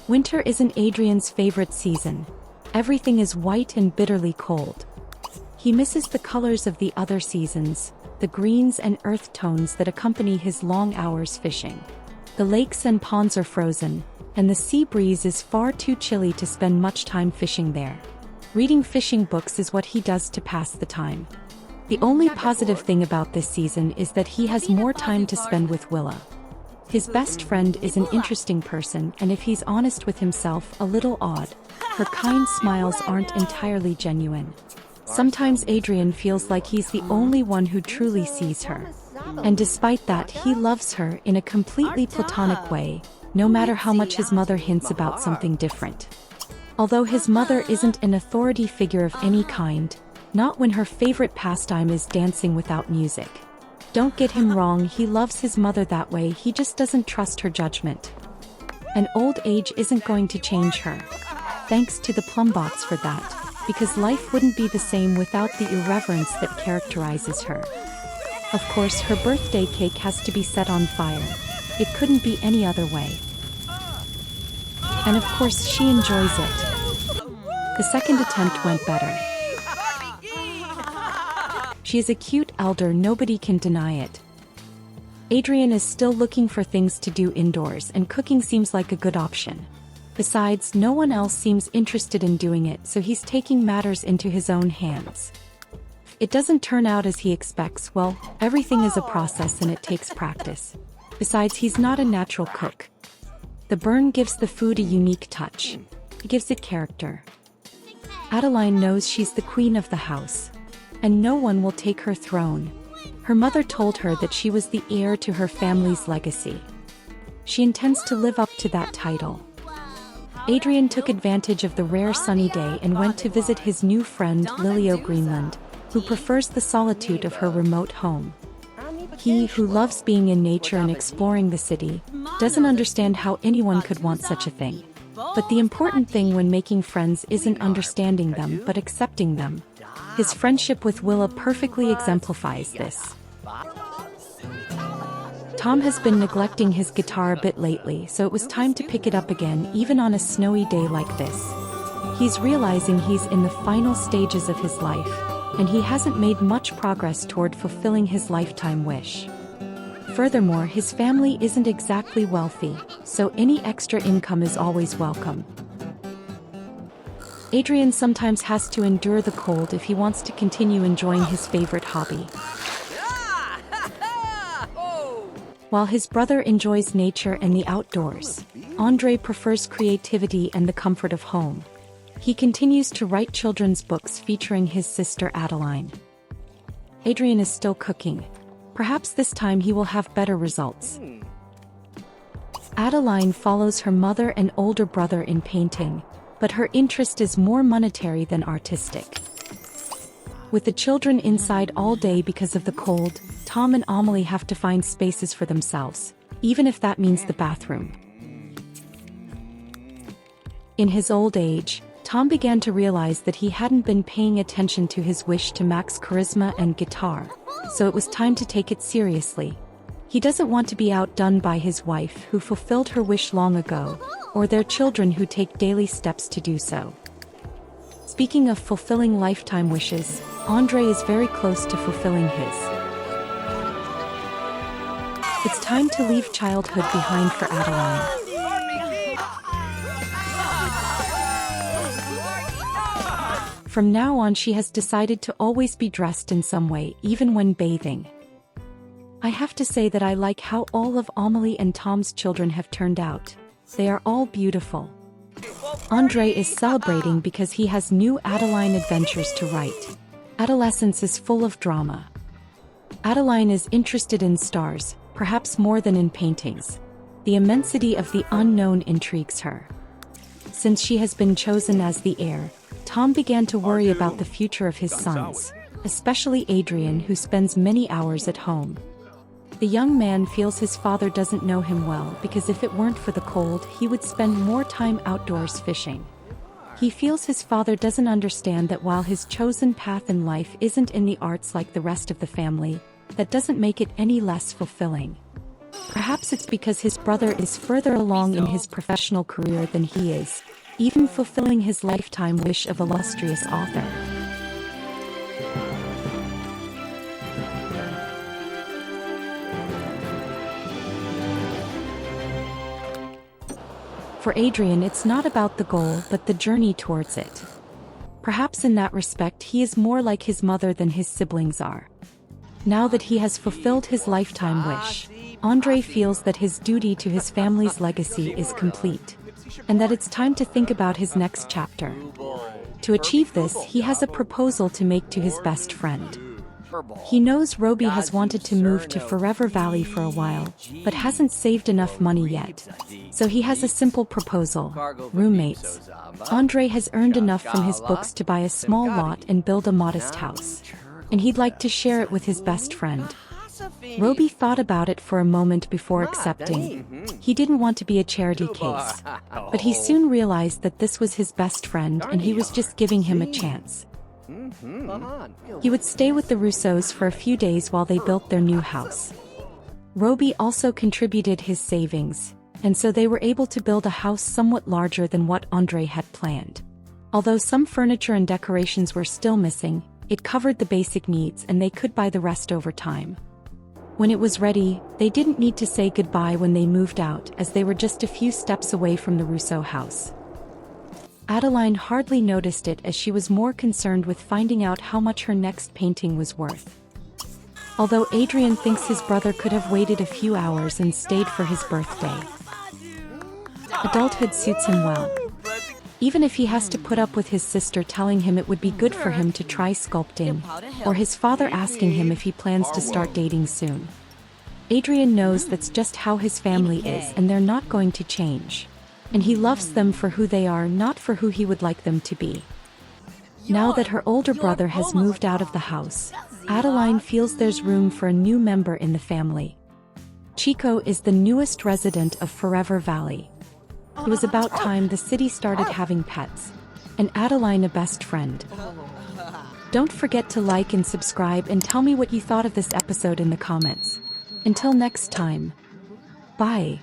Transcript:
Winter isn't Adrien's favorite season. Everything is white and bitterly cold. He misses the colors of the other seasons, the greens and earth tones that accompany his long hours fishing. The lakes and ponds are frozen, and the sea breeze is far too chilly to spend much time fishing there. Reading fishing books is what he does to pass the time. The only positive thing about this season is that he has more time to spend with Willa. His best friend is an interesting person, and if he's honest with himself, a little odd. Her kind smiles aren't entirely genuine. Sometimes Adrien feels like he's the only one who truly sees her. And despite that, he loves her in a completely platonic way, no matter how much his mother hints about something different. Although his mother isn't an authority figure of any kind, not when her favorite pastime is dancing without music. Don't get him wrong, he loves his mother that way, he just doesn't trust her judgment. And old age isn't going to change her. Thanks to the plumbots for that, because life wouldn't be the same without the irreverence that characterizes her. Of course, her birthday cake has to be set on fire. It couldn't be any other way. And of course, she enjoys it. The second attempt went better. She is a cute elder, nobody can deny it. Adrien is still looking for things to do indoors, and cooking seems like a good option. Besides, no one else seems interested in doing it, so he's taking matters into his own hands. It doesn't turn out as he expects, well, everything is a process and it takes practice. Besides, he's not a natural cook. The burn gives the food a unique touch. It gives it character. Adrien knows she's the queen of the house, and no one will take her throne. Her mother told her that she was the heir to her family's legacy. She intends to live up to that title. Adrien took advantage of the rare sunny day and went to visit his new friend Lilio Greenland, who prefers the solitude of her remote home. He, who loves being in nature and exploring the city, doesn't understand how anyone could want such a thing. But the important thing when making friends isn't understanding them but accepting them. His friendship with Willa perfectly exemplifies this. Tom has been neglecting his guitar a bit lately, so it was time to pick it up again, even on a snowy day like this. He's realizing he's in the final stages of his life, and he hasn't made much progress toward fulfilling his lifetime wish. Furthermore, his family isn't exactly wealthy, so any extra income is always welcome. Adrien sometimes has to endure the cold if he wants to continue enjoying his favorite hobby. While his brother enjoys nature and the outdoors, Andre prefers creativity and the comfort of home. He continues to write children's books featuring his sister Adrien. Adrien is still cooking. Perhaps this time he will have better results. Adrien follows her mother and older brother in painting, but her interest is more monetary than artistic. With the children inside all day because of the cold, Tom and Amelie have to find spaces for themselves, even if that means the bathroom. In his old age, Tom began to realize that he hadn't been paying attention to his wish to max charisma and guitar, so it was time to take it seriously. He doesn't want to be outdone by his wife, who fulfilled her wish long ago, or their children who take daily steps to do so. Speaking of fulfilling lifetime wishes, Andre is very close to fulfilling his. It's time to leave childhood behind for Adrien. From now on, she has decided to always be dressed in some way, even when bathing. I have to say that I like how all of Amelie and Tom's children have turned out. They are all beautiful. Andre is celebrating because he has new Adrien adventures to write. Adolescence is full of drama. Adrien is interested in stars, perhaps more than in paintings. The immensity of the unknown intrigues her. Since she has been chosen as the heir, Tom began to worry about the future of his sons, especially Adrien, who spends many hours at home. The young man feels his father doesn't know him well because if it weren't for the cold, he would spend more time outdoors fishing. He feels his father doesn't understand that while his chosen path in life isn't in the arts like the rest of the family, that doesn't make it any less fulfilling. Perhaps it's because his brother is further along in his professional career than he is, even fulfilling his lifetime wish of illustrious author. For Adrien, it's not about the goal but the journey towards it. Perhaps in that respect he is more like his mother than his siblings are. Now that he has fulfilled his lifetime wish, Adrien feels that his duty to his family's legacy is complete, and that it's time to think about his next chapter. To achieve this, he has a proposal to make to his best friend. He knows Roby has wanted to move to Forever Valley for a while, but hasn't saved enough money yet. So he has a simple proposal: roommates. Adrien has earned enough from his books to buy a small lot and build a modest house, and he'd like to share it with his best friend. Roby thought about it for a moment before accepting. He didn't want to be a charity case, but he soon realized that this was his best friend and he was just giving him a chance. He would stay with the Rousseaus for a few days while they built their new house. Roby also contributed his savings, and so they were able to build a house somewhat larger than what Adrien had planned. Although some furniture and decorations were still missing, it covered the basic needs and they could buy the rest over time. When it was ready, they didn't need to say goodbye when they moved out, as they were just a few steps away from the Rousseau house. Adrien hardly noticed it, as she was more concerned with finding out how much her next painting was worth. Although Adrien thinks his brother could have waited a few hours and stayed for his birthday. Adulthood suits him well. Even if he has to put up with his sister telling him it would be good for him to try sculpting, or his father asking him if he plans to start dating soon. Adrien knows that's just how his family is and they're not going to change. And he loves them for who they are, not for who he would like them to be. Now that her older brother has moved out of the house, Adrien feels there's room for a new member in the family. Chico is the newest resident of Forever Valley. It was about time the city started having pets, and Adrien a best friend. Don't forget to like and subscribe and tell me what you thought of this episode in the comments. Until next time. Bye.